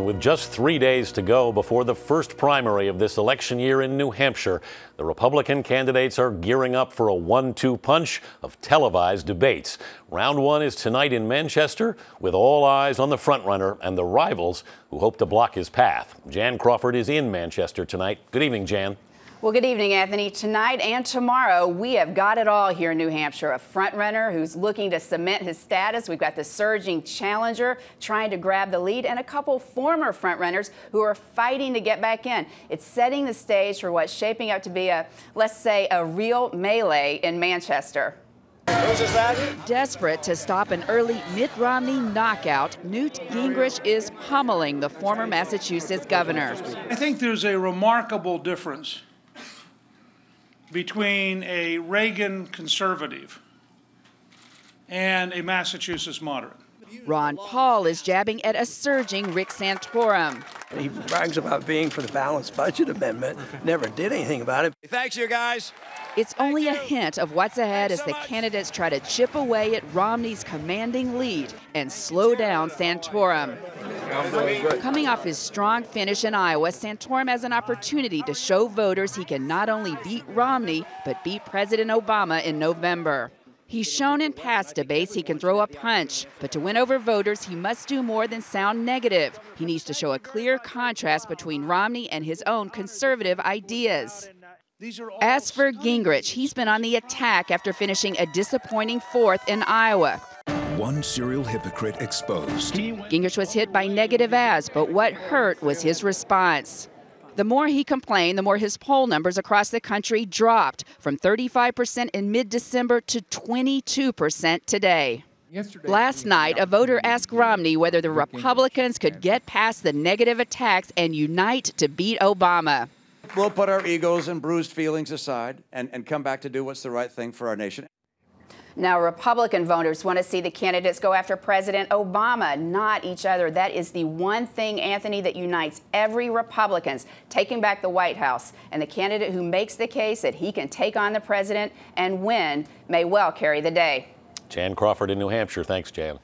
With just 3 days to go before the first primary of this election year in New Hampshire, the Republican candidates are gearing up for a 1-2 punch of televised debates. Round one is tonight in Manchester, with all eyes on the frontrunner and the rivals who hope to block his path. Jan Crawford is in Manchester tonight. Good evening, Jan. Well, good evening, Anthony. Tonight and tomorrow, we have got it all here in New Hampshire. A frontrunner who's looking to cement his status. We've got the surging challenger trying to grab the lead, and a couple former frontrunners who are fighting to get back in. It's setting the stage for what's shaping up to be let's say, a real melee in Manchester. Desperate to stop an early Mitt Romney knockout, Newt Gingrich is pummeling the former Massachusetts governor. I think there's a remarkable difference between a Reagan conservative and a Massachusetts moderate. Ron Paul is jabbing at a surging Rick Santorum. He brags about being for the balanced budget amendment, never did anything about it. Thanks, you guys. It's only a hint of what's ahead as the candidates try to chip away at Romney's commanding lead and slow down Santorum. Coming off his strong finish in Iowa, Santorum has an opportunity to show voters he can not only beat Romney, but beat President Obama in November. He's shown in past debates he can throw a punch, but to win over voters, he must do more than sound negative. He needs to show a clear contrast between Romney and his own conservative ideas. As for Gingrich, he's been on the attack after finishing a disappointing fourth in Iowa. One serial hypocrite exposed. Gingrich was hit by negative ads, but what hurt was his response. The more he complained, the more his poll numbers across the country dropped, from 35% in mid-December to 22% today. Last night, a voter asked Romney whether the Republicans could get past the negative attacks and unite to beat Obama. We'll put our egos and bruised feelings aside and come back to do what's the right thing for our nation. Now, Republican voters want to see the candidates go after President Obama, not each other. That is the one thing, Anthony, that unites every Republican, taking back the White House. And the candidate who makes the case that he can take on the president and win may well carry the day. Jan Crawford in New Hampshire. Thanks, Jan.